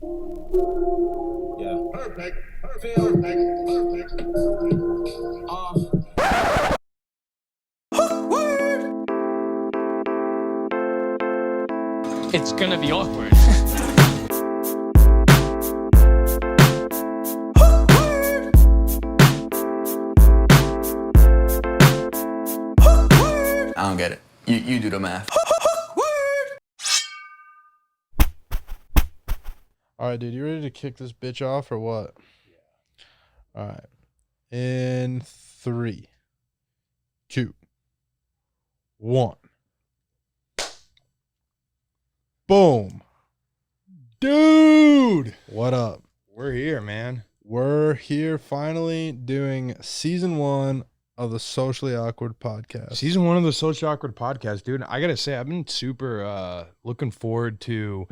Yeah. Perfect. It's gonna be awkward. I don't get it. You do the math. All right, dude, you ready to kick this bitch off or what? Yeah. All right. In 3, 2, 1. Boom. Dude, What up? we're here, man. We're here finally doing season 1 of the Socially Awkward podcast. Season 1 of the Social Awkward podcast, dude. I gotta say, I've been super looking forward to.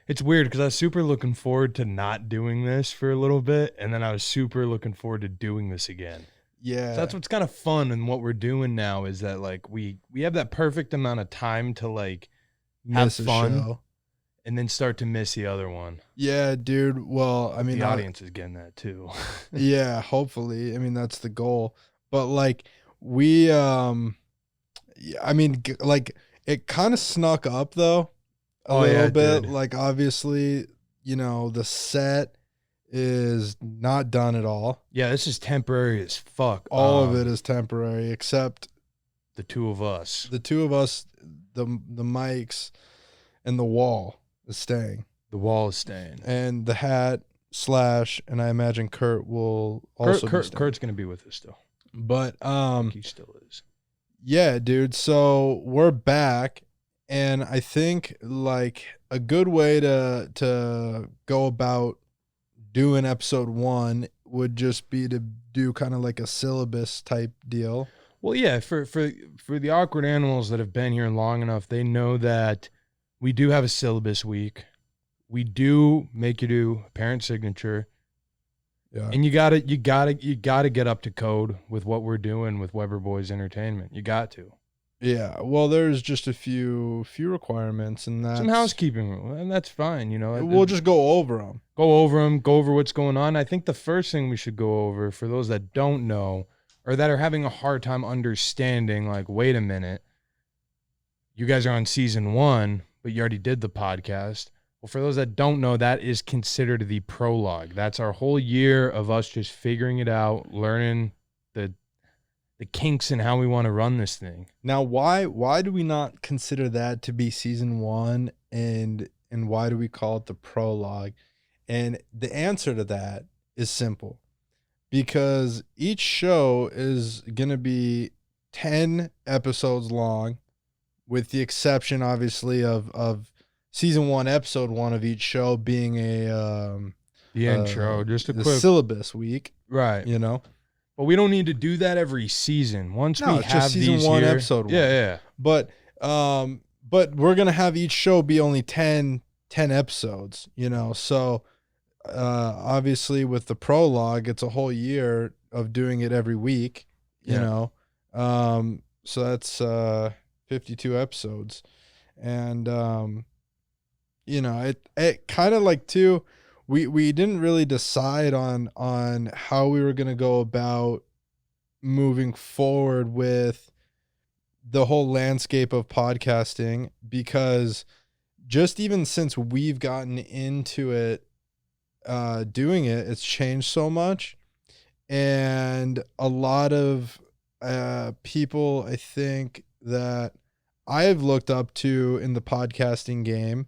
It's weird because I was super looking forward to not doing this for a little bit, and then I was super looking forward to doing this again. Yeah. So that's what's kind of fun, and what we're doing now is that like we have that perfect amount of time to like have Miss a fun, show. and then start to miss the other one. Yeah, dude. Well, I mean, The audience is getting that too. yeah, hopefully. I mean, that's the goal. But like we yeah, I mean, like it kind of snuck up though a Oh, yeah, little it bit. did. Like obviously, the set is not done at all. Yeah, this is temporary as fuck. All of it is temporary except the two of us. the two of us, the mics and the wall is staying. The wall is staying. And the hat / and I imagine Kurt will also be staying. Kurt's gonna be with us still. But He still is. yeah, dude. So we're back, and I think like a good way to go about doing episode 1 would just be to do kind of like a syllabus type deal. Well, yeah, for the awkward animals that have been here long enough, they know that we do have a syllabus week. We do make you do a parent signature. Yeah. And you gotta get up to code with what we're doing with Weber Boys Entertainment. You got to. Yeah. Well, there's just a few requirements, and that's Some housekeeping rule, and that's fine, We'll just go over them. go over them, go over what's going on. I think the first thing we should go over for those that don't know or that are having a hard time understanding, like, wait a minute, you guys are on season 1, but you already did the podcast. Well, for those that don't know, that is considered the prologue. That's our whole year of us just figuring it out, learning the kinks and how we want to run this thing. Now, why do we not consider that to be season 1, and why do we call it the prologue? And the answer to that is simple. Because each show is going to be 10 episodes long, with the exception, obviously, of season 1, episode 1 of each show being the intro, just a the quick syllabus week, right. But we don't need to do that every season. Once we it's have just season these 1, here, episode 1. yeah. But we're gonna have each show be only 10 episodes, So obviously with the prologue, it's a whole year of doing it every week, So that's 52 episodes, and it kind of like too. We didn't really decide on how we were gonna go about moving forward with the whole landscape of podcasting, because just even since we've gotten into it, doing it, it's changed so much. And a lot of people, I think, that I've looked up to in the podcasting game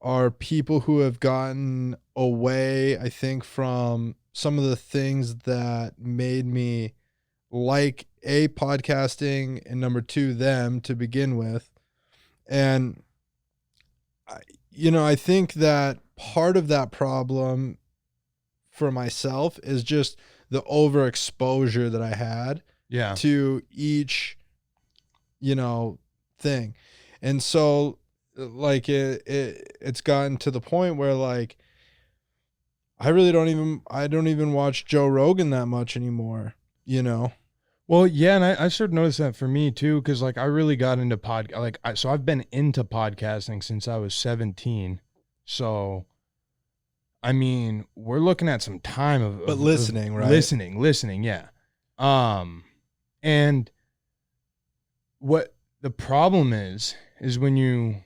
are people who have gotten away, I think, from some of the things that made me like podcasting, and number 2, them to begin with. And I think that part of that problem for myself is just the overexposure that I had to each thing. And so like it's gotten to the point where like I don't even watch Joe Rogan that much anymore, Well, yeah, and I started noticing that for me too, because like I really got into so I've been into podcasting since I was 17. So I mean, we're looking at some time But listening, right? Listening, yeah. And what the problem is when you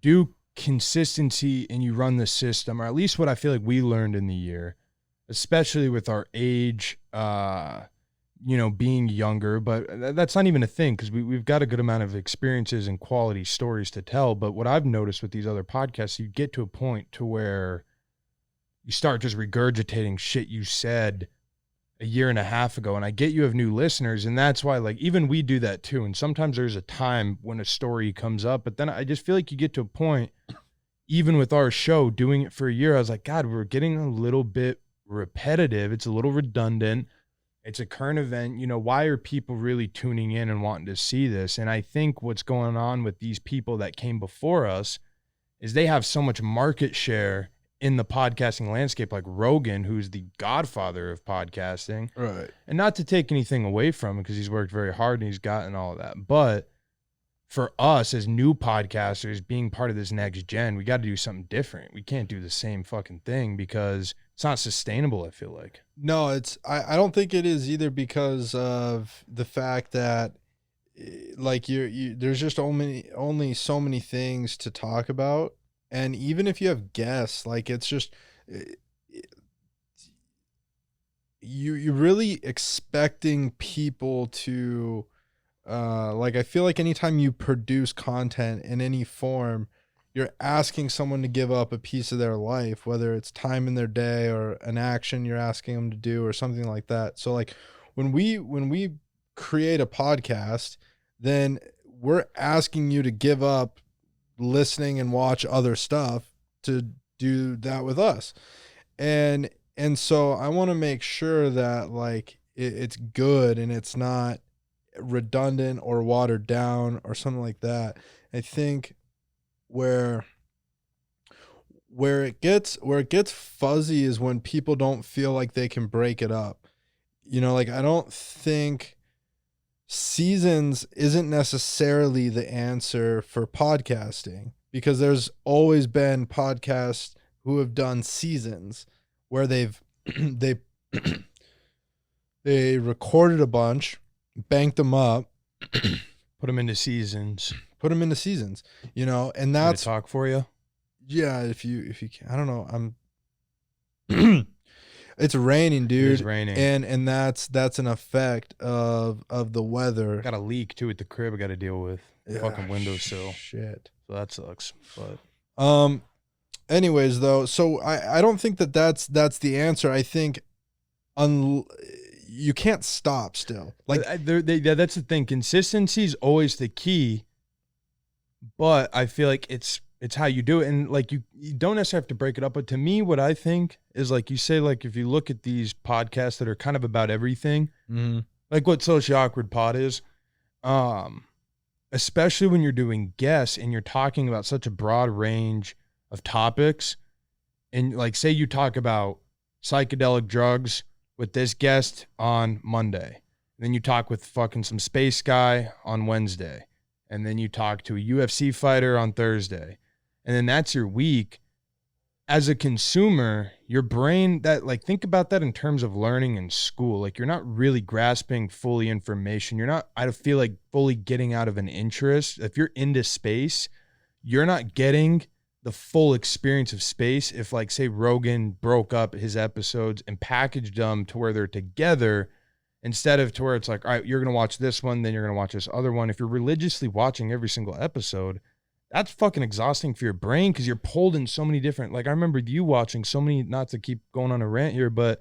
do consistency and you run the system, or at least what I feel like we learned in the year, especially with our age, being younger, but that's not even a thing because we've got a good amount of experiences and quality stories to tell. But what I've noticed with these other podcasts, you get to a point to where you start just regurgitating shit you said a year and a half ago. And I get you have new listeners, and that's why, like, even we do that too. And sometimes there's a time when a story comes up, but then I just feel like you get to a point, even with our show, doing it for a year, I was like, God, we're getting a little bit repetitive. It's a little redundant. It's a current event. Why are people really tuning in and wanting to see this? And I think what's going on with these people that came before us is they have so much market share in the podcasting landscape, like Rogan, who's the godfather of podcasting. Right. And not to take anything away from him because he's worked very hard and he's gotten all of that. But for us as new podcasters being part of this next gen, we got to do something different. We can't do the same fucking thing because it's not sustainable, I feel like. No, I don't think it is either because of the fact that like you there's just only so many things to talk about. And even if you have guests, like it's just you're really expecting people to like I feel like anytime you produce content in any form, you're asking someone to give up a piece of their life, whether it's time in their day or an action you're asking them to do or something like that. So like when we create a podcast, then we're asking you to give up listening and watch other stuff to do that with us. And so I want to make sure that like it's good and it's not redundant or watered down or something like that. I think where it gets fuzzy is when people don't feel like they can break it up. Like I don't think seasons isn't necessarily the answer for podcasting because there's always been podcasts who have done seasons where they've they recorded a bunch, banked them up, put them into seasons, and that's talk for you. Yeah, if you can. I don't know. I'm It's raining, dude. It is raining. And that's an effect of the weather. Got a leak too at the crib I got to deal with. Yeah, Fucking windowsill. Shit. So that sucks. But anyways though, so I don't think that's the answer. I think you can't stop still. Like that's the thing. Consistency is always the key. But I feel like it's how you do it. And like you don't necessarily have to break it up. But to me, what I think is like you say, like if you look at these podcasts that are kind of about everything, like what Social Awkward Pod is, especially when you're doing guests and you're talking about such a broad range of topics. And like say you talk about psychedelic drugs with this guest on Monday. And then you talk with fucking some space guy on Wednesday. And then you talk to a UFC fighter on Thursday. And then that's your week. As a consumer, your brain, that like think about that in terms of learning in school. Like you're not really grasping fully information. You're not, I feel like, fully getting out of an interest. If you're into space, you're not getting the full experience of space. If like say Rogan broke up his episodes and packaged them to where they're together, instead of to where it's like, all right, you're going to watch this one, then you're going to watch this other one. If you're religiously watching every single episode, that's fucking exhausting for your brain because you're pulled in so many different, like I remember you watching so many, not to keep going on a rant here, but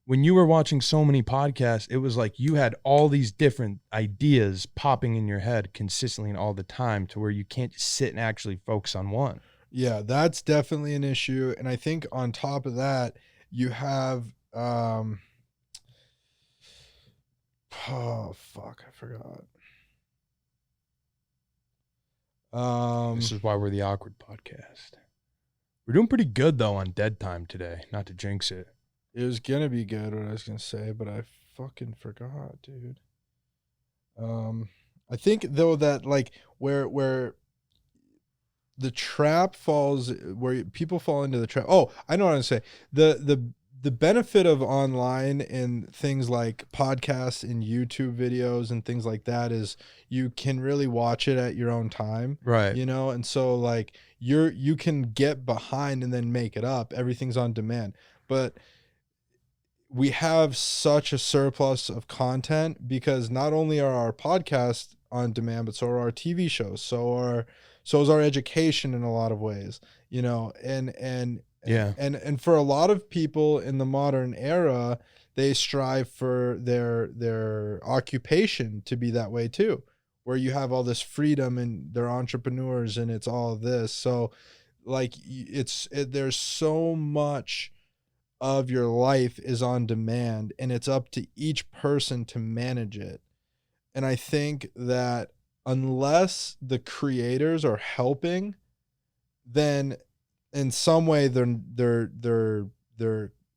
when you were watching so many podcasts, it was like you had all these different ideas popping in your head consistently and all the time to where you can't just sit and actually focus on one. Yeah, that's definitely an issue. And I think on top of that, you have, oh fuck, I forgot. This is why we're the Awkward Podcast. We're doing pretty good though on dead time today. Not to jinx it. It was gonna be good what I was gonna say, but I fucking forgot, dude. I think though that like where the trap falls where people fall into the trap. Oh, I know what I'm saying. The benefit of online and things like podcasts and YouTube videos and things like that is you can really watch it at your own time. Right. You know, and so like you can get behind and then make it up. Everything's on demand. But we have such a surplus of content because not only are our podcasts on demand, but so are our TV shows. So is our education in a lot of ways, you know, Yeah. and for a lot of people in the modern era, they strive for their occupation to be that way too, where you have all this freedom and they're entrepreneurs and it's all this. So like there's so much of your life is on demand and it's up to each person to manage it. And I think that unless the creators are helping, then in some way they're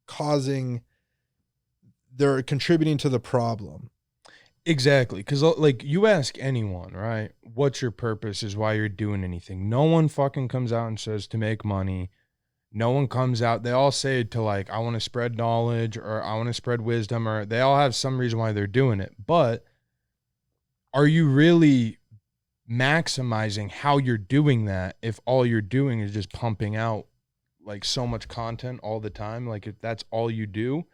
causing, they're contributing to the problem. Exactly. Because, like, you ask anyone, right? What's your purpose? Is why you're doing anything. No one fucking comes out and says to make money. No one comes out. They all say to, like, I want to spread knowledge or I want to spread wisdom, or they all have some reason why they're doing it. But are you really maximizing how you're doing that if all you're doing is just pumping out like so much content all the time? Like, if that's all you do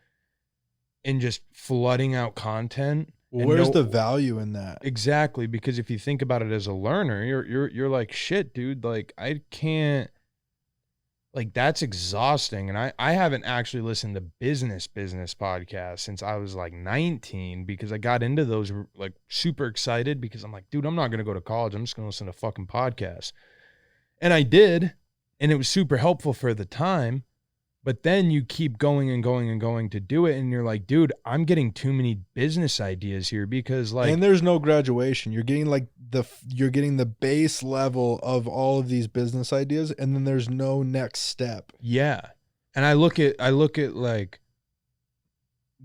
and just flooding out content. Well, where's the value in that? Exactly, because if you think about it as a learner, you're like, shit, dude, like I can't, like that's exhausting. And I haven't actually listened to business podcasts since I was like 19 because I got into those like super excited because I'm like, dude, I'm not going to go to college. I'm just going to listen to fucking podcasts. And I did, and it was super helpful for the time. But then you keep going and going and going to do it. And you're like, dude, I'm getting too many business ideas here because like, and there's no graduation. You're getting like you're getting the base level of all of these business ideas. And then there's no next step. Yeah. And I look at like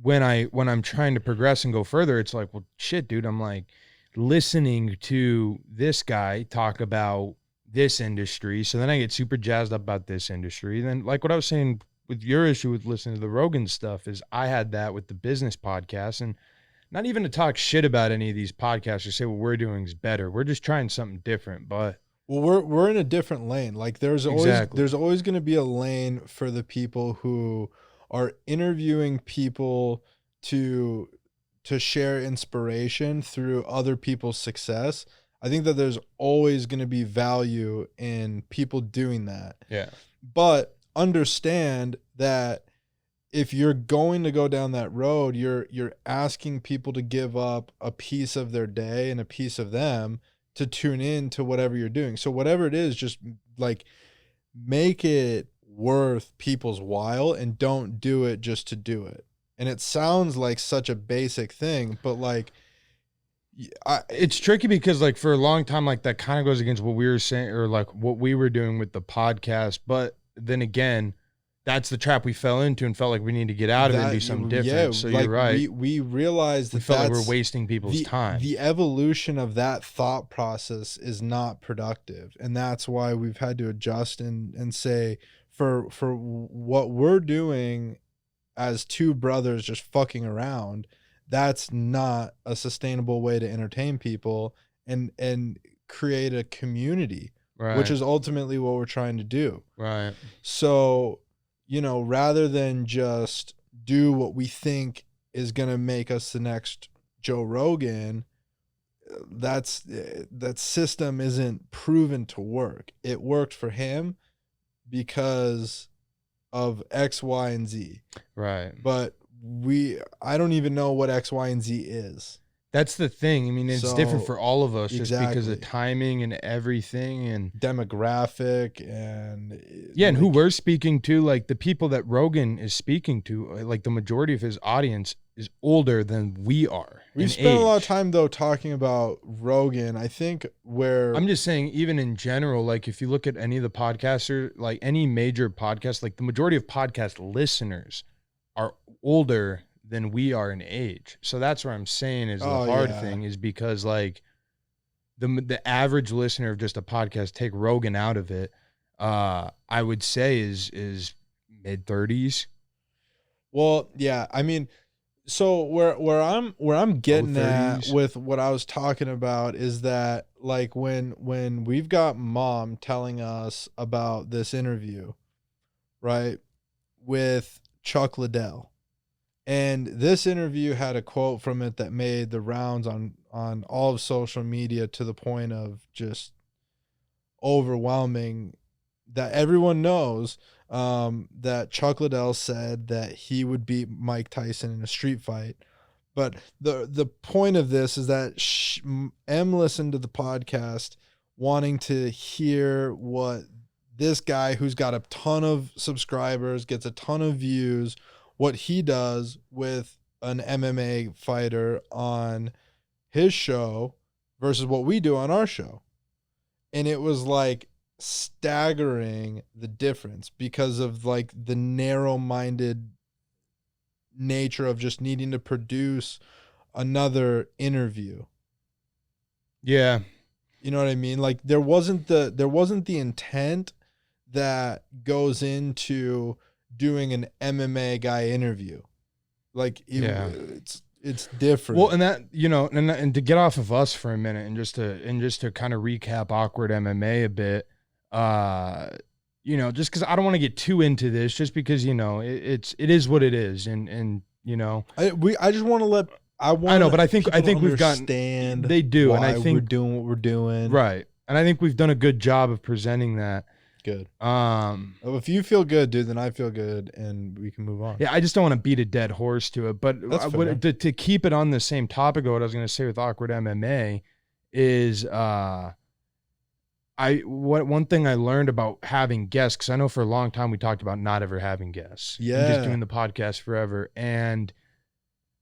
when I'm trying to progress and go further, it's like, well, shit, dude, I'm like listening to this guy talk about this industry. So then I get super jazzed up about this industry. And then like what I was saying with your issue with listening to the Rogan stuff is I had that with the business podcast, and not even to talk shit about any of these podcasts or say what we're doing is better. We're just trying something different, but well, we're in a different lane. Like there's Exactly. always going to be a lane for the people who are interviewing people to share inspiration through other people's success. I think that there's always going to be value in people doing that. yeah. But understand that if you're going to go down that road, you're asking people to give up a piece of their day and a piece of them to tune in to whatever you're doing. So whatever it is, just like make it worth people's while and don't do it just to do it. And it sounds like such a basic thing, but like it's tricky because like for a long time, like that kind of goes against what we were saying or like what we were doing with the podcast. But then again, that's the trap we fell into and felt like we need to get out of it and do something different. Yeah, So like you're right. We realized We that felt like that's we're wasting people's time. The evolution of that thought process is not productive. And that's why we've had to adjust and say for what we're doing as two brothers just fucking around, that's not a sustainable way to entertain people and create a community, Right. which is ultimately what we're trying to do. Right. So, you know, rather than just do what we think is going to make us the next Joe Rogan, that system isn't proven to work. It worked for him because of X, Y, and Z. Right. But I don't even know what X, Y, and Z is. That's the thing. I mean, it's So, different for all of us just because exactly. of timing and everything and Demographic and yeah, and who we're speaking to, like the people that Rogan is speaking to, like the majority of his audience is older than we are. We've spent a lot of time though talking about Rogan. I think where I'm just saying, even in general, like if you look at any of the podcasters, like any major podcast, like the majority of podcast listeners are older than we are in age. So that's what I'm saying is the hard thing is because like the average listener of just a podcast, take Rogan out of it, I would say is mid-30s. Well, yeah, I mean, so where I'm getting at 30s. with what I was talking about is that like when we've got mom telling us about this interview, right, with Chuck Liddell. And this interview had a quote from it that made the rounds on all of social media to the point of just overwhelming, that everyone knows that Chuck Liddell said that he would beat Mike Tyson in a street fight. But the point of this is that M listened to the podcast wanting to hear what this guy who's got a ton of subscribers, gets a ton of views, what he does with an MMA fighter on his show versus what we do on our show. And it was like staggering the difference because of like the narrow-minded nature of just needing to produce another interview. Yeah. You know what I mean? Like there wasn't the intent that goes into doing an MMA guy interview. Like it's different. Well, and that, you know, and to get off of us for a minute and just to kind of recap awkward MMA a bit, you know, just because I don't want to get too into this, just because, you know, it is what it is, and you know, I just want to let I know, but I think we've gotten, they do, and I think we're doing what we're doing, right, and I think we've done a good job of presenting that. Good. If you feel good, dude, then I feel good, and we can move on. Yeah, I just don't want to beat a dead horse to it, but to keep it on the same topic of what I was going to say with awkward MMA is one thing I learned about having guests, because I know for a long time we talked about not ever having guests, and just doing the podcast forever, and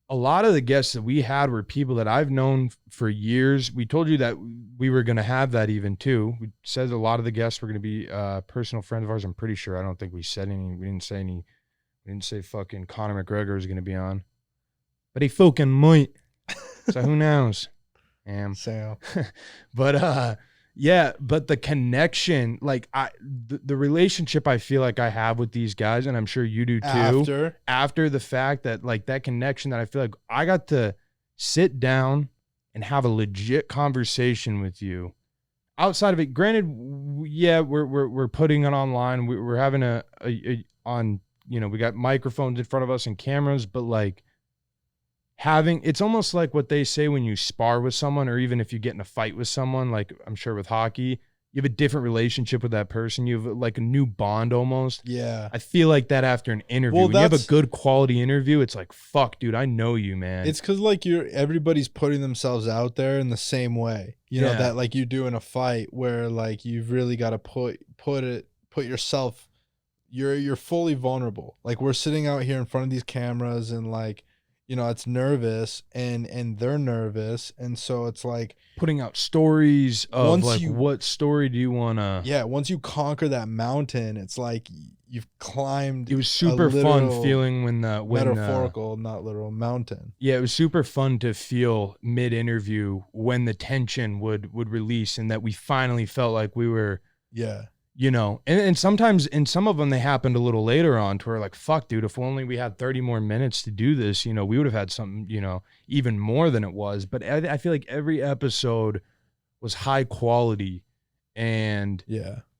a lot of the guests that we had were people that I've known for years. We told you that we were going to have that even too. We said a lot of the guests were going to be personal friends of ours. I'm pretty sure. I don't think we said any. We didn't say fucking Conor McGregor was going to be on, but he fucking might. So who knows? Sam. But yeah, but the connection, like the relationship I feel like I have with these guys, and I'm sure you do too. After the fact that like that connection that I feel like I got to sit down and have a legit conversation with you. Outside of it, granted, yeah, we're putting it online. We're having a on, you know, we got microphones in front of us and cameras, but like it's almost like what they say when you spar with someone, or even if you get in a fight with someone, like I'm sure with hockey, you have a different relationship with that person. You have like a new bond almost. Yeah. I feel like that after an interview. Well, when you have a good quality interview, it's like, fuck, dude, I know you, man. It's because like everybody's putting themselves out there in the same way. You know, that like you do in a fight where like you've really got to put yourself, you're fully vulnerable. Like we're sitting out here in front of these cameras and like, you know, it's nervous and they're nervous. And so it's like putting out stories of like, what story do you want to? Yeah. Once you conquer that mountain, it's like you've climbed. It was super fun feeling when metaphorical, not literal mountain. Yeah. It was super fun to feel mid interview when the tension would release and that we finally felt like we were, you know, and sometimes in some of them, they happened a little later on to where like, fuck, dude, if only we had 30 more minutes to do this, you know, we would have had something, you know, even more than it was. But I feel like every episode was high quality, and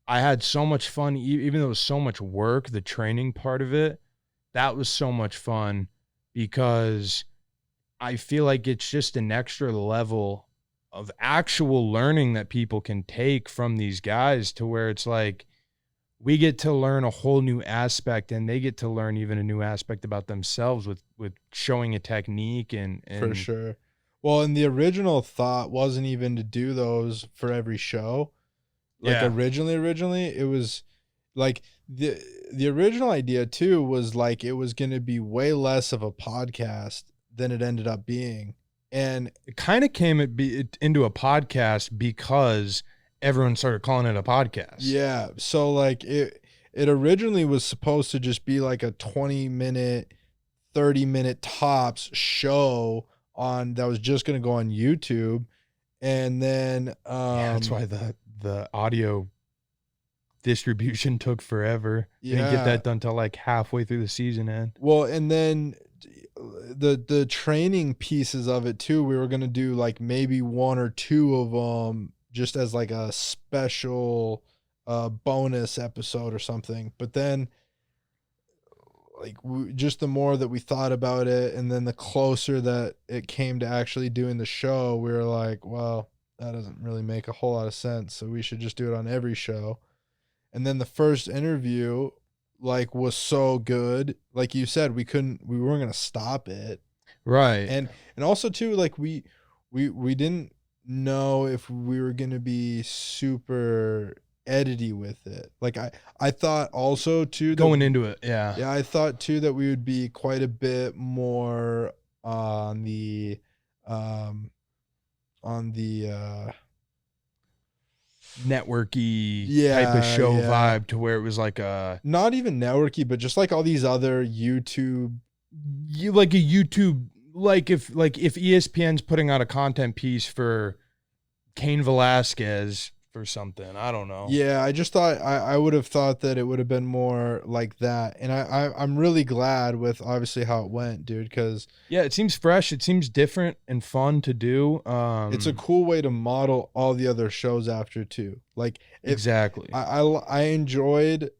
I had so much fun, even though it was so much work, the training part of it, that was so much fun because I feel like it's just an extra level of actual learning that people can take from these guys, to where it's like we get to learn a whole new aspect and they get to learn even a new aspect about themselves with showing a technique and for sure. Well, and the original thought wasn't even to do those for every show. Like originally it was like the original idea too was like it was going to be way less of a podcast than it ended up being. And it kind of came into a podcast because everyone started calling it a podcast. Yeah. So like it originally was supposed to just be like a 20-minute, 30-minute tops show that was just going to go on YouTube. And then Yeah, that's why the audio distribution took forever. Didn't get that done till like halfway through the season end. Well, and then the training pieces of it too, we were gonna do like maybe one or two of them just as like a special bonus episode or something. But then like just the more that we thought about it, and then the closer that it came to actually doing the show, we were like, well, that doesn't really make a whole lot of sense. So we should just do it on every show. And then the first interview like was so good. Like you said, we weren't going to stop it. Right. And also too, like we didn't know if we were going to be super edity with it. Like I thought also too, going into it. Yeah. Yeah. I thought too that we would be quite a bit more on the networky type of show vibe, to where it was like not even networky, but just like all these other YouTube, like a YouTube, like if ESPN's putting out a content piece for Cain Velasquez for something, I don't know. Yeah, I just thought I would have thought that it would have been more like that, and I'm really glad with obviously how it went, dude. Because yeah, it seems fresh, it seems different and fun to do. It's a cool way to model all the other shows after too. Like exactly, I enjoyed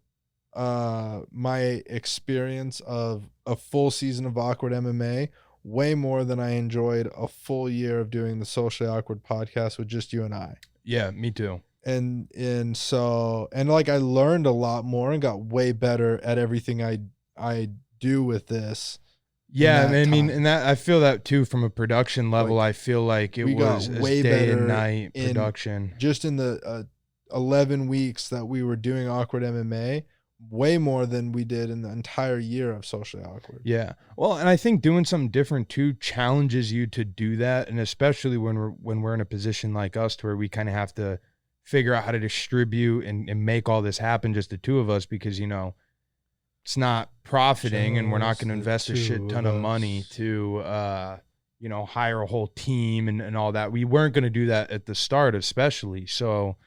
my experience of a full season of Awkward MMA way more than I enjoyed a full year of doing the Socially Awkward podcast with just you and I. Yeah, me too. And so like I learned a lot more and got way better at everything I do with this. Yeah, I mean, and that I feel that too from a production level. Like, I feel like it was way day and night production. Just in the 11 weeks that we were doing Awkward MMA, way more than we did in the entire year of Socially Awkward. Yeah. Well, and I think doing something different too challenges you to do that, and especially when we're in a position like us to where we kind of have to figure out how to distribute and make all this happen, just the two of us, because it's not profiting, and we're not going to invest a shit ton of money to hire a whole team and all that. We weren't going to do that at the start, especially. So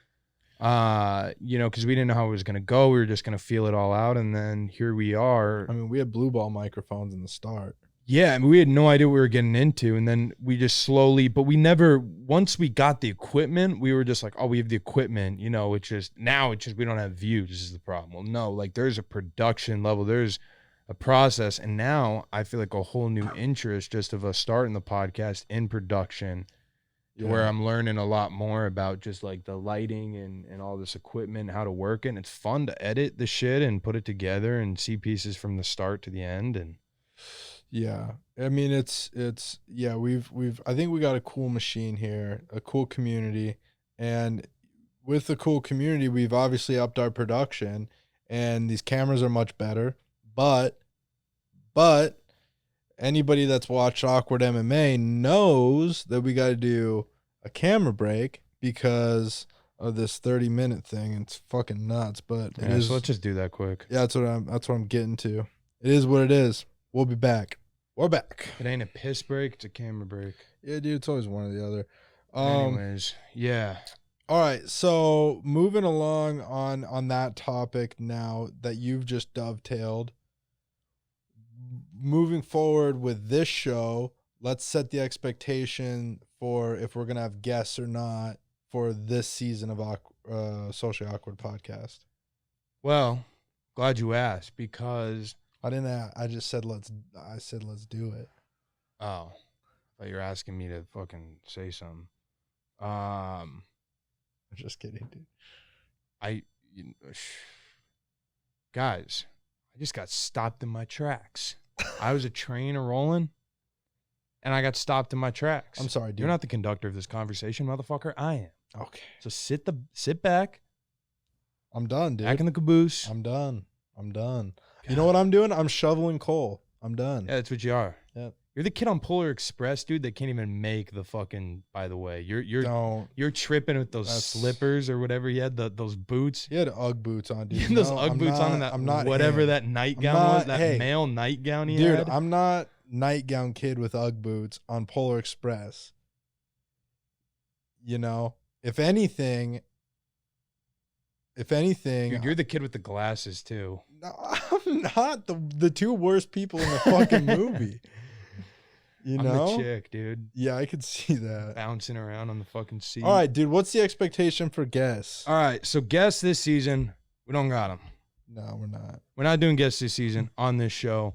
because we didn't know how it was going to go. We were just going to feel it all out. And then here we are. I mean, we had blue ball microphones in the start. Yeah. I mean, we had no idea what we were getting into. And then we just slowly, but we never, once we got the equipment, we were just like, oh, we have the equipment, it's just, we don't have views. This is the problem. Well, no, like there's a production level, there's a process. And now I feel like a whole new interest just of us starting the podcast in production. Yeah. Where I'm learning a lot more about just like the lighting and all this equipment, how to work it. And it's fun to edit the shit and put it together and see pieces from the start to the end. And yeah, I mean, it's I think we got a cool machine here, a cool community. And with the cool community, we've obviously upped our production, and these cameras are much better, but anybody that's watched Awkward MMA knows that we got to do a camera break because of this 30-minute thing. It's fucking nuts, but it is. So let's just do that quick. Yeah, that's what I'm getting to. It is what it is. We'll be back. We're back. It ain't a piss break, it's a camera break. Yeah, dude, it's always one or the other. Anyways, yeah. All right, so moving along on that topic now that you've just dovetailed. Moving forward with this show, let's set the expectation for if we're going to have guests or not for this season of Socially Awkward podcast. Well, glad you asked, because I didn't. I just said let's do it. Oh, I thought you were asking me to fucking say something. I'm just kidding, dude. Guys, I just got stopped in my tracks. I was a train rolling, and I got stopped in my tracks. I'm sorry, dude. You're not the conductor of this conversation, motherfucker. I am. Okay. So sit back. I'm done, dude. Back in the caboose. I'm done. God. You know what I'm doing? I'm shoveling coal. I'm done. Yeah, that's what you are. Yeah. You're the kid on Polar Express, dude, that can't even make the fucking, by the way. You're tripping with those slippers or whatever he had, those boots. He had Ugg boots on, dude. He had those Ugg boots on, and that nightgown was, that male nightgown he had. Dude, I'm not nightgown kid with Ugg boots on Polar Express. you know, if anything, Dude, you're the kid with the glasses too. no, I'm not the two worst people in the fucking movie. You I'm know? the chick, dude. Yeah, I could see that. Bouncing around on the fucking seat. All right, dude, what's the expectation for guests? All right, so guests this season, we don't got them. No, we're not. We're not doing guests this season on this show.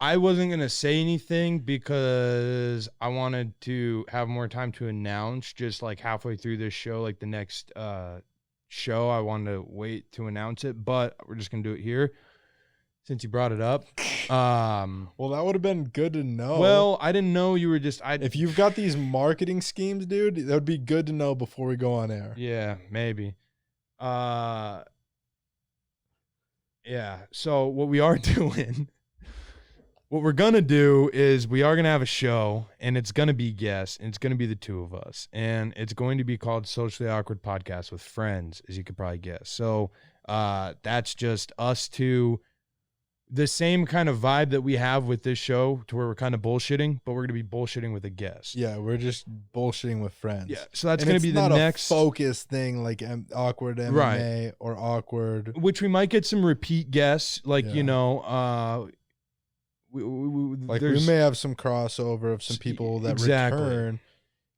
I wasn't going to say anything because I wanted to have more time to announce just like halfway through this show, like the next show. I wanted to wait to announce it, but we're just going to do it here since you brought it up. Well, that would have been good to know. Well, I didn't know you were just... If you've got these marketing schemes, dude, that would be good to know before we go on air. Yeah, maybe. Yeah, so what we are doing... What we're going to do is we are going to have a show, and it's going to be guests, and it's going to be the two of us. And it's going to be called Socially Awkward Podcast with Friends, as you could probably guess. So that's just us two. The same kind of vibe that we have with this show to where we're kind of bullshitting, but we're going to be bullshitting with a guest. Yeah, we're just bullshitting with friends. Yeah, so that's going to be the next focus thing like awkward MMA Right. or awkward. Which we might get some repeat guests, like, Yeah. you know, we may have some crossover of some people that Exactly. return,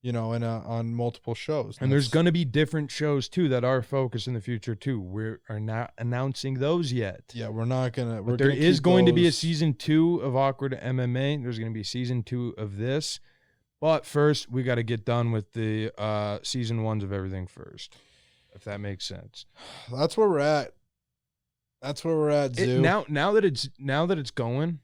you know, on multiple shows. And there's going to be different shows too that are focused in the future too. We are not announcing those yet. Yeah, we're not gonna. But there is going to be a season 2 of Awkward MMA. There's going to be season 2 of this. But first, we got to get done with the season 1s of everything first, if that makes sense. That's where we're at. That's where we're at, Zoo. Now that it's going.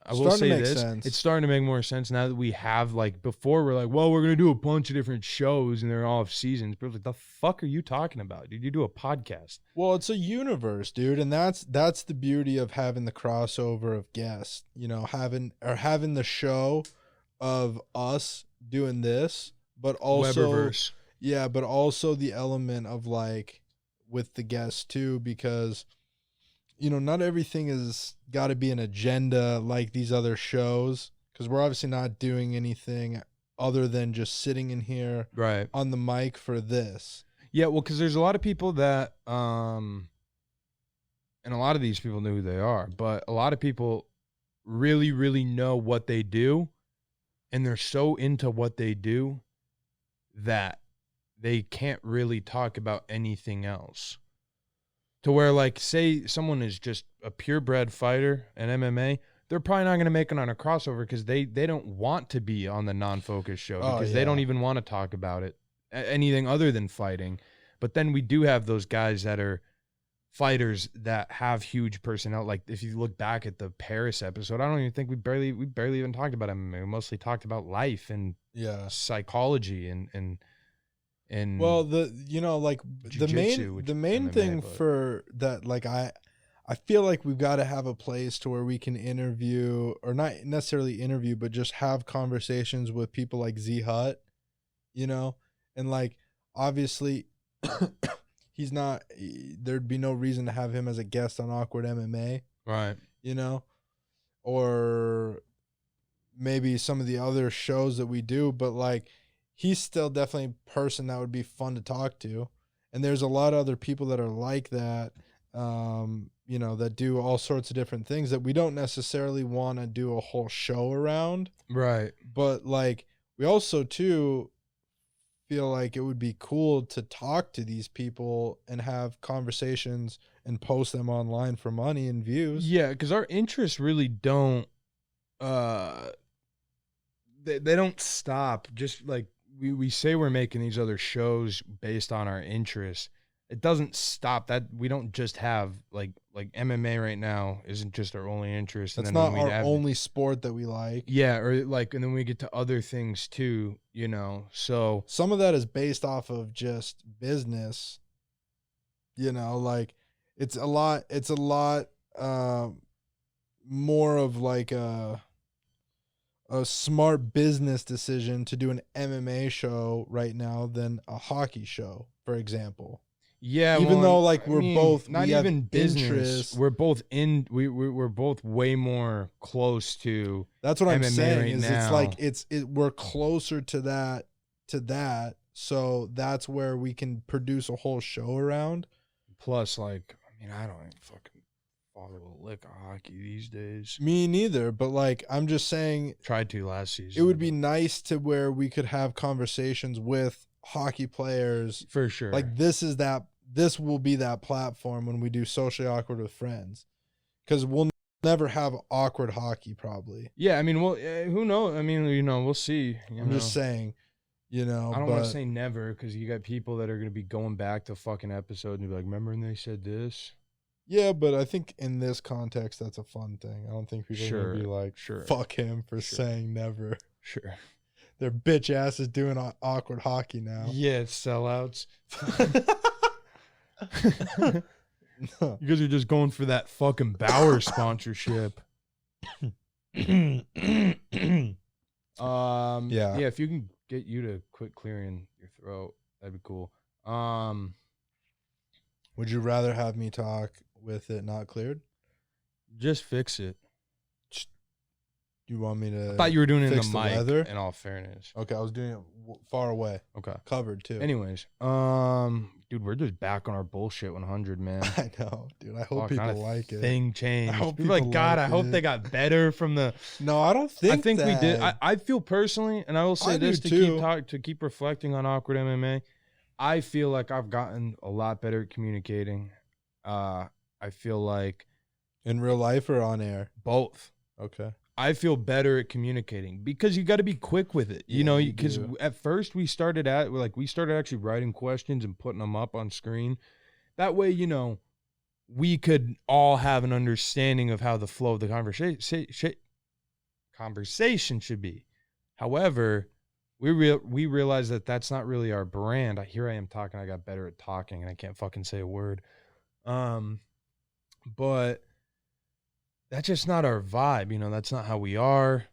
I will say this, sense. It's starting to make more sense now that we have, like, before we're like, well, we're going to do a bunch of different shows and they're all of seasons. But like, the fuck are you talking about, dude? You do a podcast. Well, it's a universe, dude. And that's the beauty of having the crossover of guests, you know, having the show of us doing this, but also, Weberverse. yeah, but also the element of like with the guests too, because you know, not everything is got to be an agenda like these other shows, because we're obviously not doing anything other than just sitting in here Right. on the mic for this. Yeah, well, because there's a lot of people that, and a lot of these people know who they are, but a lot of people really, really know what they do, and they're so into what they do that they can't really talk about anything else. To where, like, say someone is just a purebred fighter in MMA, they're probably not going to make it on a crossover because they don't want to be on the non-focus show because they don't even want to talk about it, anything other than fighting. But then we do have those guys that are fighters that have huge personnel. Like, if you look back at the Paris episode, I don't even think we barely even talked about MMA. We mostly talked about life and psychology and well, the main MMA, thing but for that, like I feel like we've got to have a place to where we can interview, or not necessarily interview, but just have conversations with people like Z Hut, you know, and like obviously there'd be no reason to have him as a guest on Awkward MMA, right? You know, or maybe some of the other shows that we do, but like, he's still definitely a person that would be fun to talk to. And there's a lot of other people that are like that, you know, that do all sorts of different things that we don't necessarily want to do a whole show around. Right. But like, we also too feel like it would be cool to talk to these people and have conversations and post them online for money and views. Yeah, because our interests really don't, they don't stop. Just like, we say we're making these other shows based on our interests. It doesn't stop. That we don't just have like MMA right now isn't just our only interest. That's and then not our only sport that we like. Yeah, or like, and then we get to other things too, you know. So some of that is based off of just business. You know, like it's a lot more of like a smart business decision to do an MMA show right now than a hockey show, for example. Yeah, even though like we're both not even business, we're both we're both way more close to. That's what I'm MMA saying. Right is now. It's like we're closer to that So that's where we can produce a whole show around. Plus, like, I mean, I don't even fucking follow a lick of hockey these days. Me neither, but like I'm just saying Tried to last season. it would be nice to where we could have conversations with hockey players. for sure. Like this will be that platform when we do Socially Awkward with Friends. Because we'll never have awkward hockey probably. yeah, I mean, well, who knows? I mean, we'll see. I'm just saying, I don't want to say never because you got people that are going to be going back to fucking episode and be like, remember when they said this? Yeah, but I think in this context, that's a fun thing. I don't think people are going to be like, Sure. fuck him for saying never. Sure. Their bitch ass is doing awkward hockey now. Yeah, it's sellouts. You guys are just going for that fucking Bauer sponsorship. Yeah, if you can get you to quit clearing your throat, that'd be cool. Would you rather have me talk with it not cleared? Just fix it. You want me to? I thought you were doing it in fix the the mic. weather? In all fairness. Okay, I was doing it far away, Okay. covered too. Anyways, dude, we're just back on our bullshit 100, man. I know, dude. I hope Fuck, not people a like it. Thing changed. I hope People like, people God, like I hope it." they got better from the. No, I don't think. I think we did. that. I feel personally, and I will say I this do to too. keep reflecting on awkward MMA. I feel like I've gotten a lot better at communicating. I feel like In real life or on air? both. Okay. I feel better at communicating because you got to be quick with it, Yeah, you because do. at first we started actually writing questions and putting them up on screen. That way, we could all have an understanding of how the flow of the conversation should be. However, we realized that that's not really our brand. Here I am talking. I got better at talking and I can't fucking say a word. But that's just not our vibe. That's not how we are.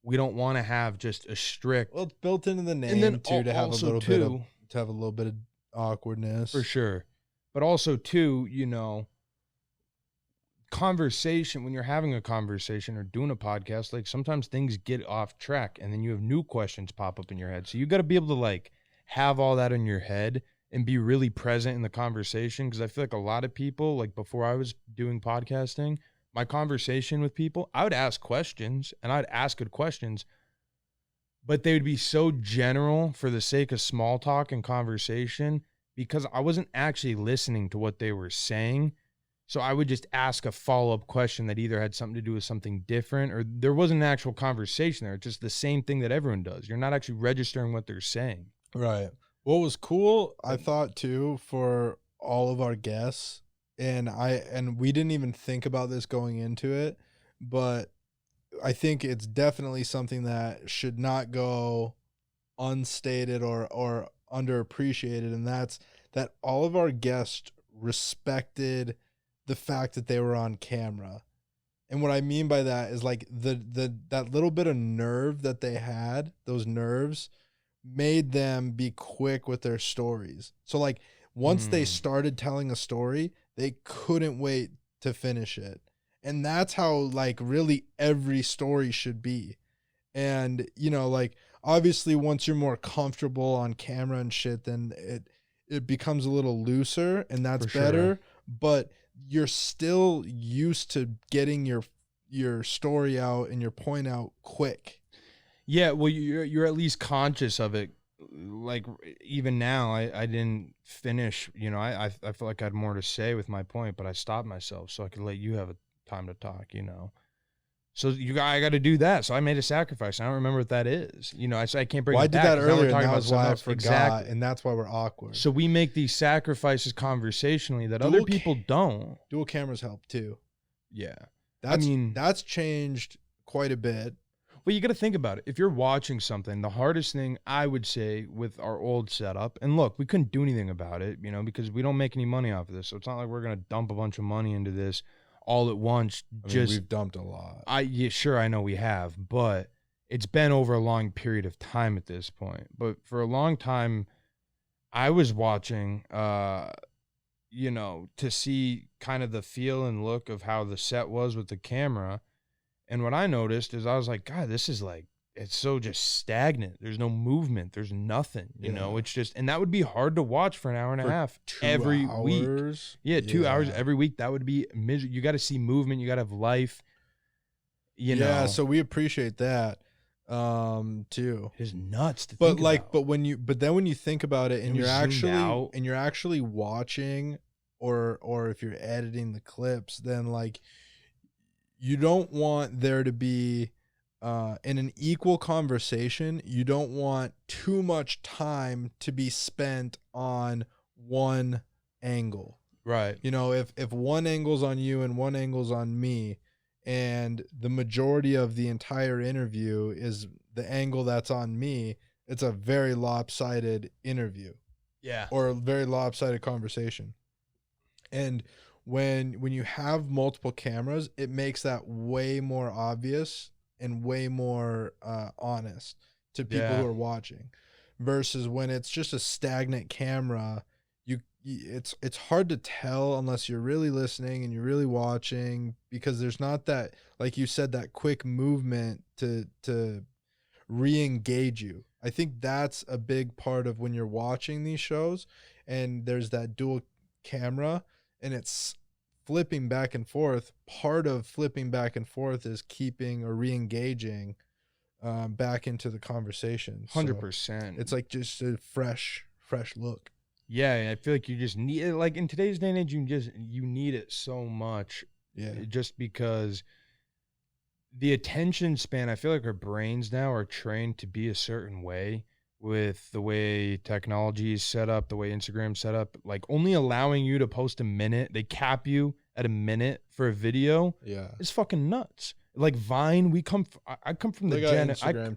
We don't want to have just a strict. Well, it's built into the name And then too to have a also, little too, bit of awkwardness. for sure. But also too, conversation, when you're having a conversation or doing a podcast, like sometimes things get off track and then you have new questions pop up in your head. So you got to be able to like have all that in your head and be really present in the conversation. Cause I feel like a lot of people, like before I was doing podcasting, my conversation with people, I would ask questions and I'd ask good questions, but they would be so general for the sake of small talk and conversation because I wasn't actually listening to what they were saying. So I would just ask a follow-up question that either had something to do with something different or there wasn't an actual conversation there. It's just the same thing that everyone does. You're not actually registering what they're saying. Right. What was cool, I thought too, for all of our guests, and we didn't even think about this going into it, but I think it's definitely something that should not go unstated or underappreciated, and that's that all of our guests respected the fact that they were on camera. And what I mean by that is like that little bit of nerve that they had, those nerves made them be quick with their stories. So like once they started telling a story, they couldn't wait to finish it. And that's how like really every story should be. And like obviously once you're more comfortable on camera and shit, then it becomes a little looser and that's For better. sure. But you're still used to getting your story out and your point out quick. Yeah, well, you're at least conscious of it. Like even now, I didn't finish. I felt like I had more to say with my point, but I stopped myself so I could let you have a time to talk. So I got to do that. So I made a sacrifice. I don't remember what that is. I can't bring. Well, I it did back that 'cause now we're earlier, and talking that about was why I something else. forgot, Exactly. and that's why we're awkward. So we make these sacrifices conversationally that Dual other people don't. Dual cameras help too. Yeah. That's changed quite a bit. Well, you got to think about it. If you're watching something, the hardest thing I would say with our old setup, and look, we couldn't do anything about it, because we don't make any money off of this. So it's not like we're going to dump a bunch of money into this all at once. I mean, we've dumped a lot. Yeah, sure, I know we have, but it's been over a long period of time at this point. But for a long time, I was watching, to see kind of the feel and look of how the set was with the camera. And what I noticed is I was like, God, this is like it's so just stagnant. There's no movement. There's nothing, you know, Yeah. it's just, and that would be hard to watch for an hour and For a half 2 every week. hours. Yeah. 2 hours Yeah. every week. That would be miserable. You got to see movement. You got to have life, you Yeah, know. so we appreciate that too. It is nuts to But think like about. but then when you think about it and And we zoomed out. you're actually watching, or if you're editing the clips, then like you don't want there to be in an equal conversation, you don't want too much time to be spent on one angle. Right. You know, if one angle's on you and one angle's on me, and the majority of the entire interview is the angle that's on me, it's a very lopsided interview Yeah. or a very lopsided conversation. And when you have multiple cameras, it makes that way more obvious and way more honest to people Yeah. who are watching, versus when it's just a stagnant camera. It's hard to tell unless you're really listening and you're really watching, because there's not that, like you said, that quick movement to re-engage you. I think that's a big part of when you're watching these shows and there's that dual camera and it's flipping back and forth. Part of flipping back and forth is keeping or re-engaging back into the conversation. 100%. It's like just a fresh look. Yeah, I feel like you just need it. Like in today's day and age, you need it so much. Yeah. Just because the attention span, I feel like our brains now are trained to be a certain way with the way technology is set up, the way Instagram's set up. Like only allowing you to post a minute, they cap you at a minute for a video. Yeah. It's fucking nuts. Like Vine, I come from the They got gen. Instagram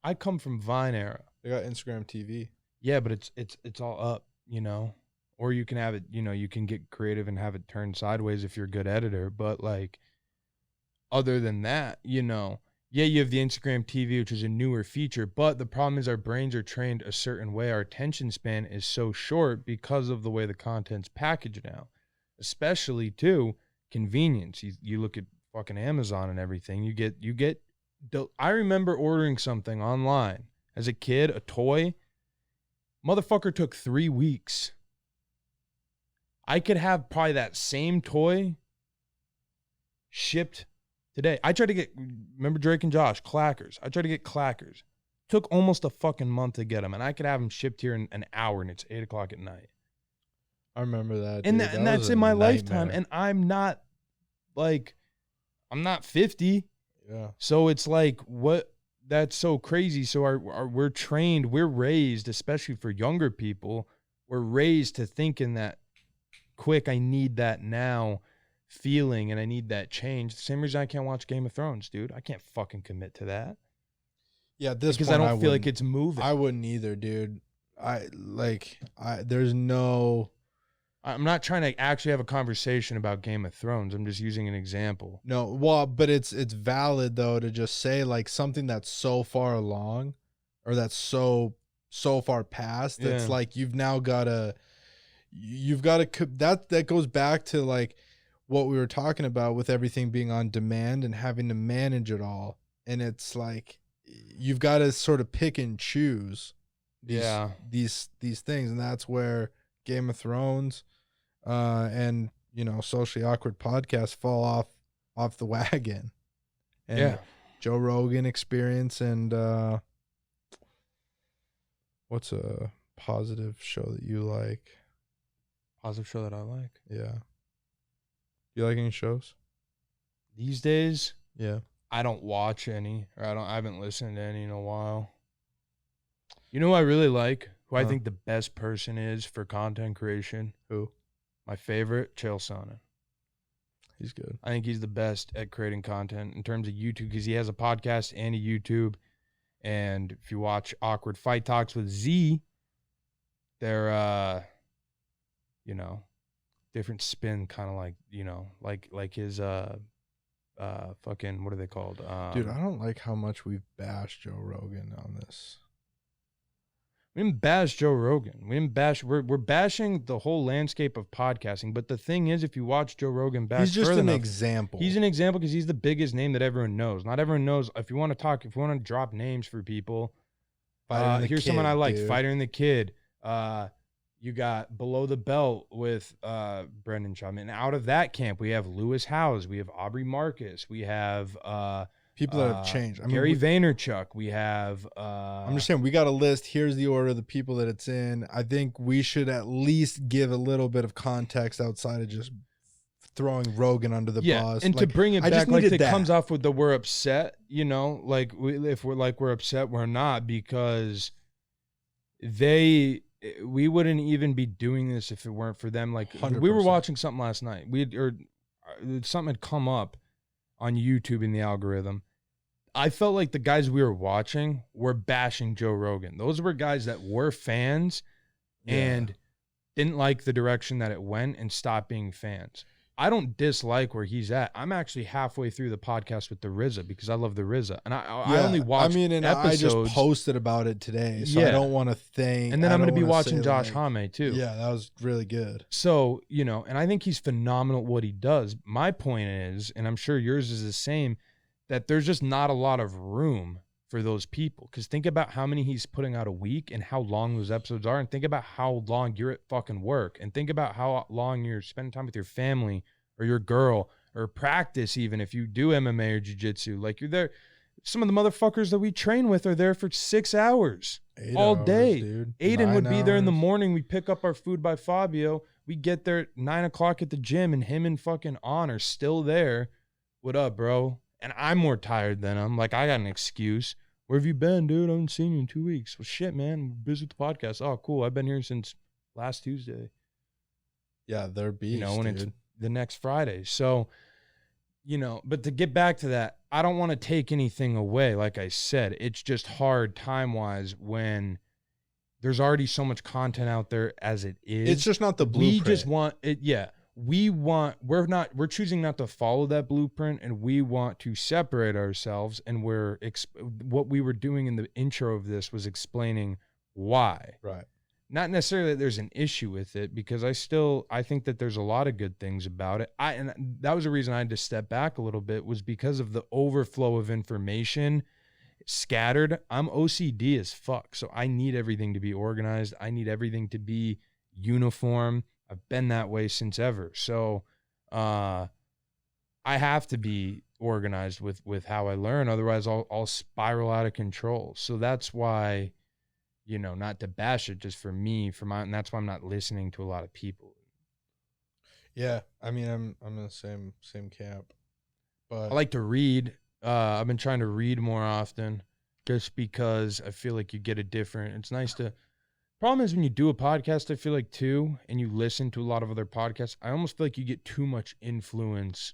I come from Vine era. They got Instagram TV. Yeah, but it's all up, you know. Or you can have it, you know, you can get creative and have it turned sideways if you're a good editor. But like, other than that, you know, yeah, you have the Instagram TV, which is a newer feature. But the problem is our brains are trained a certain way. Our attention span is so short because of the way the content's packaged now. Especially too, convenience. You look at fucking Amazon and everything. You get. I remember ordering something online as a kid, a toy. Motherfucker took 3 weeks. I could have probably that same toy shipped today. I tried to get, remember Drake and Josh, Clackers. I tried to get Clackers. Took almost a fucking month to get them, and I could have them shipped here in an hour, and it's 8 o'clock at night. I remember that. And, dude. and that's in my lifetime, and I'm not 50. Yeah. So it's like, what? That's so crazy. So we're trained, we're raised, especially for younger people, we're raised to think in that quick, I need that now feeling, and I need that change. The same reason I can't watch Game of Thrones, dude. I can't fucking commit to that. Yeah, this because I don't feel like it's moving. I wouldn't either, dude. There's no. I'm not trying to actually have a conversation about Game of Thrones. I'm just using an example. No, well, but it's valid though to just say like something that's so far along, or that's so far past. Yeah. It's like you've got to that goes back to like what we were talking about with everything being on demand and having to manage it all. And it's like you've got to sort of pick and choose these things, and that's where Game of Thrones and Socially Awkward Podcast fall off the wagon. And Joe Rogan Experience, and what's a positive show that you like? Positive show that I like? Yeah. You like any shows these days? Yeah. I don't watch any, or I haven't listened to any in a while. You know who I really like? Who I think the best person is for content creation? Who? My favorite, Chael Sonnen. He's good. I think he's the best at creating content in terms of YouTube, because he has a podcast and a YouTube. And if you watch Awkward Fight Talks with Z, they're different spin, kind of like, like his fucking, what are they called? Dude, I don't like how much we've bashed Joe Rogan on this. We didn't bash Joe Rogan. We didn't bash. We're bashing the whole landscape of podcasting. But the thing is, if you watch Joe Rogan back, he's just further an enough, example. he's an example because he's the biggest name that everyone knows. Not everyone knows. If you want to talk, if you want to drop names for people, here's someone I like. dude. Fighter and the Kid. You got Below the Belt with Brendan Schaub. And out of that camp, we have Lewis Howes. We have Aubrey Marcus. We have people that have changed. I mean, Gary Vaynerchuk. We have. I'm just saying, we got a list. Here's the order of the people that it's in. I think we should at least give a little bit of context outside of just throwing Rogan under the bus. And like, to bring it I just back, like needed it that. comes off with the we're upset, like if we're upset, we're not, because we wouldn't even be doing this if it weren't for them. Like 100%. we were watching something last night. Something had come up on YouTube in the algorithm. I felt like the guys we were watching were bashing Joe Rogan. Those were guys that were fans and didn't like the direction that it went and stopped being fans. I don't dislike where he's at. I'm actually halfway through the podcast with the RZA because I love the RZA, and I only watch. And episodes. I just posted about it today, so I don't want to think. And then I'm going to be wanna watching say, Josh like, Homme too. Yeah, that was really good. So and I think he's phenomenal at what he does. My point is, and I'm sure yours is the same, that there's just not a lot of room for those people. Because think about how many he's putting out a week and how long those episodes are, and think about how long you're at fucking work, and think about how long you're spending time with your family or your girl or practice. Even if you do MMA or jiu-jitsu, like you're there. Some of the motherfuckers that we train with are there for 6 hours all day. Dude. Aiden 9 would be there in the hours. morning. We pick up our food by Fabio. We get there at 9 o'clock at the gym, and him and fucking On are still there. What up, bro? And I'm more tired than him. Like, I got an excuse. Where have you been, dude? I haven't seen you in 2 weeks. Well, shit, man. I'm busy with the podcast. Oh, cool. I've been here since last Tuesday. Yeah, they're beasts, When dude. it's the next Friday. So, but to get back to that, I don't want to take anything away. Like I said, it's just hard time-wise when there's already so much content out there as it is. It's just not the blueprint. We just want it. Yeah. We're choosing not to follow that blueprint, and we want to separate ourselves. And what we were doing in the intro of this was explaining why. Right. Not necessarily that there's an issue with it, because I think that there's a lot of good things about it. And that was the reason I had to step back a little bit, was because of the overflow of information scattered. I'm OCD as fuck. So I need everything to be organized. I need everything to be uniform. I've been that way since ever. So I have to be organized with how I learn. Otherwise I'll spiral out of control. So that's why, not to bash it, just for me, and that's why I'm not listening to a lot of people. Yeah, I mean, I'm in the same camp, but I like to read. I've been trying to read more often, just because I feel like you get a different. It's nice to. Problem is when you do a podcast, I feel like too, and you listen to a lot of other podcasts, I almost feel like you get too much influence.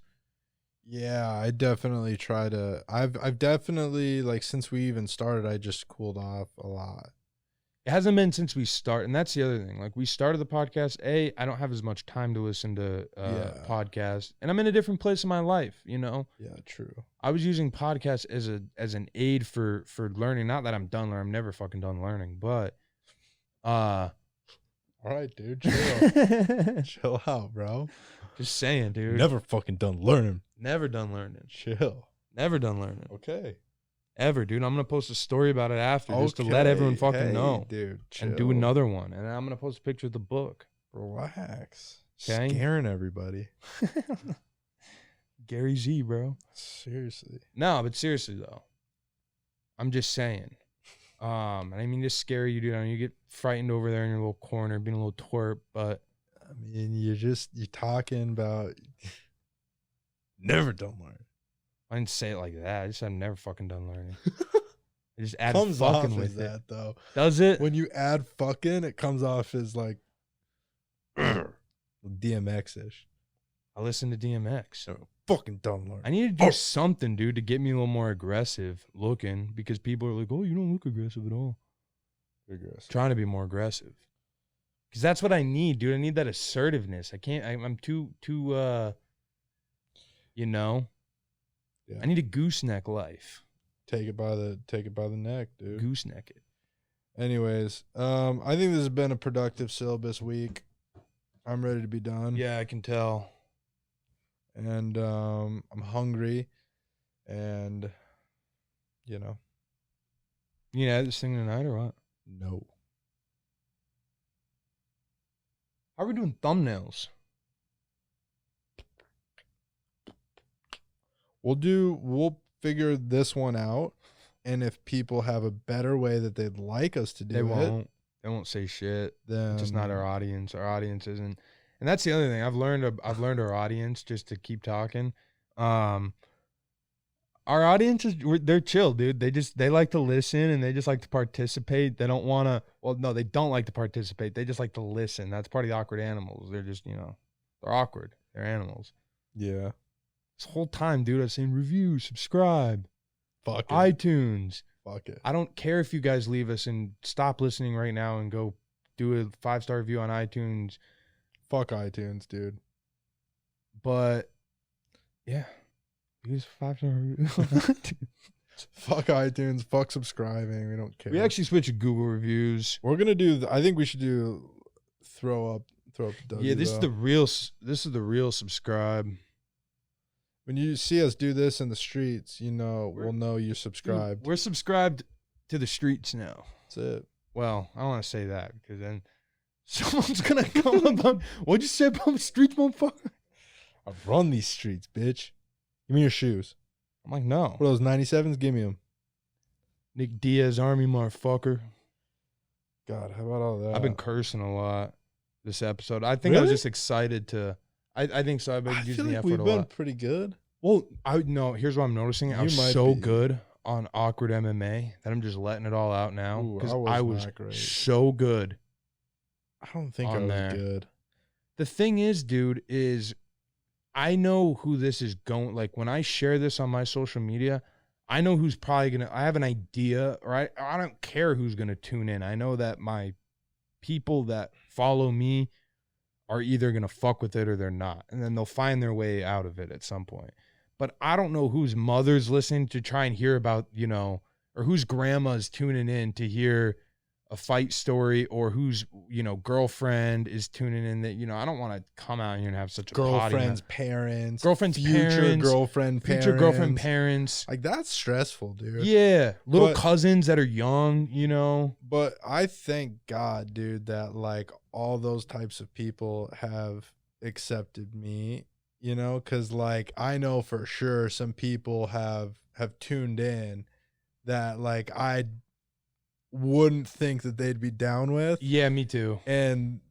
yeah, I definitely try to. I've definitely, like, since we even started, I just cooled off a lot. It hasn't been since we start, and that's the other thing. Like, we started the podcast. I don't have as much time to listen to podcasts, and I'm in a different place in my life. Yeah, true. I was using podcasts as an aid for learning. Not that I'm done learning. I'm never fucking done learning, but all right, dude, chill, chill out, bro. just saying, dude. Never fucking done learning. Never done learning. Chill. Never done learning. Okay. Ever, dude. I'm gonna post a story about it after, just to let everyone fucking know, dude. Chill. and do another one. And then I'm gonna post a picture of the book. Relax. Okay. Scaring everybody. Gary Z, bro. Seriously. No, but seriously though, I'm just saying. And I mean to scare you, dude. I mean, you get frightened over there in your little corner, being a little twerp, but I mean, you're talking about never done learning. I didn't say it like that. I just said I'm never fucking done learning. I just add Comes fucking off with as it. that though. Does it? When you add fucking, it comes off as like DMX-ish. I listen to DMX. So fucking done learning. I need to do something, dude, to get me a little more aggressive looking, because people are like, "Oh, you don't look aggressive at all." Aggressive. Trying to be more aggressive, because that's what I need, dude. I need that assertiveness. I can't. I'm too. Yeah. I need a gooseneck life. Take it by the neck, dude. Gooseneck it. Anyways, I think this has been a productive syllabus week. I'm ready to be done. Yeah, I can tell. And I'm hungry, and you know, You know this thing tonight or what? no. How are we doing thumbnails? We'll figure this one out, and if people have a better way that they'd like us to do They won't. They won't say shit. then It's just not our audience. Our audience isn't, and that's the other thing. I've learned our audience, just to keep talking. Our audience they're chill, dude. They like to listen and they just like to participate. They don't want to. Well, no, they don't like to participate. They just like to listen. That's part of the awkward animals. They're just they're awkward. They're animals. Yeah. This whole time, dude, I've seen review, subscribe, Fuck it. iTunes. Fuck it. I don't care if you guys leave us and stop listening right now and go do a 5-star review on iTunes. Fuck iTunes, dude. But yeah, use 5-star review. Fuck iTunes. Fuck subscribing. We don't care. We actually switched to Google reviews. We're gonna do. I think we should do throw up. W, Yeah, this though. is the real subscribe. When you see us do this in the streets, we'll know you're subscribed. Dude, we're subscribed to the streets now. That's it. Well, I don't want to say that because then someone's gonna come about. What'd you say about the streets, motherfucker? I run these streets, bitch. Give me your shoes. I'm like, no. What are those 97s? Give me them. Nick Diaz Army, motherfucker. God, how about all that? I've been cursing a lot this episode. I think I was Really? just excited to. I think so. I've been I using feel the like effort we've a been lot. pretty good. Well, here's what I'm noticing. I You was might so be. good on awkward MMA that I'm just letting it all out now Ooh, because I I was was not great. so good. I don't think I On was there. good. The thing is, dude, is I know who this is going. Like when I share this on my social media, I know who's probably gonna. I have an idea, or I don't care who's gonna tune in. I know that my people that follow me are either going to fuck with it or they're not. And then they'll find their way out of it at some point. But I don't know whose mother's listening to try and hear about, or whose grandma's tuning in to hear a fight story, or whose, girlfriend is tuning in that, I don't want to come out here and have such a Girlfriend's potty parents. Girlfriend's future parents, girlfriend parents. future girlfriend parents. Like, that's stressful, dude. Yeah. Little But- cousins that are young, But I thank God, dude, that like all those types of people have accepted me, because like I know for sure some people have tuned in that like I wouldn't think that they'd be down with, Yeah, me too. and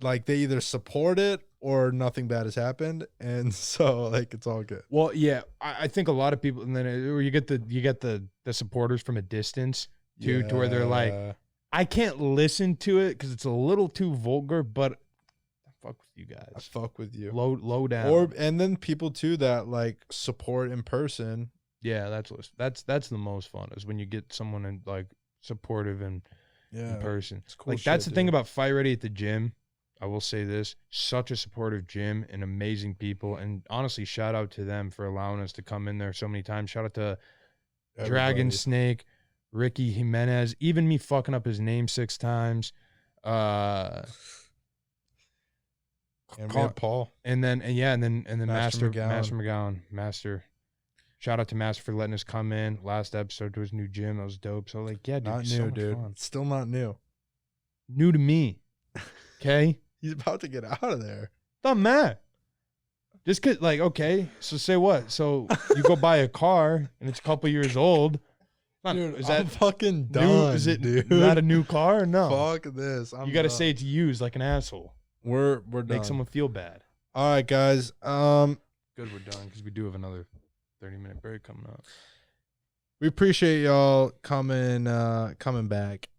like they either support it or nothing bad has happened, and so like it's all good. Well, yeah, I think a lot of people, and then or you get the supporters from a distance too, to where they're like, Yeah. I can't listen to it because it's a little too vulgar, but I fuck with you I guys. fuck with you. Low down. And then people too that like support in person. Yeah, that's the most fun is when you get someone in like supportive and Yeah, in person. it's cool Like that's shit, the thing dude. about Fight Ready at the gym. I will say this: such a supportive gym and amazing people, and honestly, shout out to them for allowing us to come in there so many times. Shout out to Dragon Everybody. Snake, Ricky Jimenez, even me fucking up his name 6 times. And we Call- have Paul. And then Master Master McGowan. Master. Shout out to Master for letting us come in last episode to his new gym. That was dope. So like, yeah, dude, Not so new, much dude. fun. Still not new. New to me. Okay, He's about to get out of there. not mad. Just cause, like, okay. So say what? So you go buy a car and it's a couple years old. Not, Dude, is I'm that fucking new? done, Is it dude? not a new car? No. Fuck this. You got to say it's used like an asshole. we're done. Make someone feel bad. All right, guys. Good, we're done because we do have another 30-minute break coming up. We appreciate y'all coming back.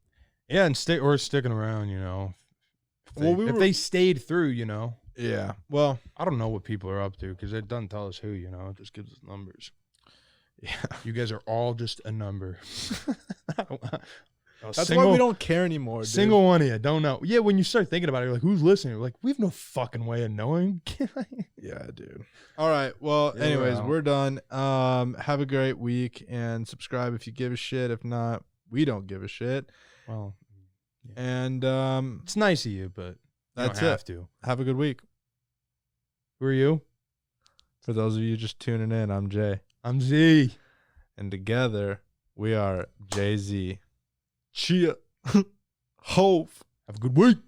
Yeah, and sticking around, If they, Well, we if were- they stayed through, Yeah. Well, I don't know what people are up to because it doesn't tell us who, it just gives us numbers. yeah. You guys are all just a number. That's why we don't care anymore, dude. Single one of you don't know. Yeah, when you start thinking about it, you're like, who's listening? You're like, we have no fucking way of knowing. Yeah, dude. All right. Well, Yeah, anyways, we're we're done. Have a great week and subscribe if you give a shit. If not, we don't give a shit. Well, And It's nice of you, but that's you don't it. have to. Have a good week. Who are you? For those of you just tuning in, I'm Jay. I'm Z. And together, we are Jay-Z. Chia. Hove. Have a good week.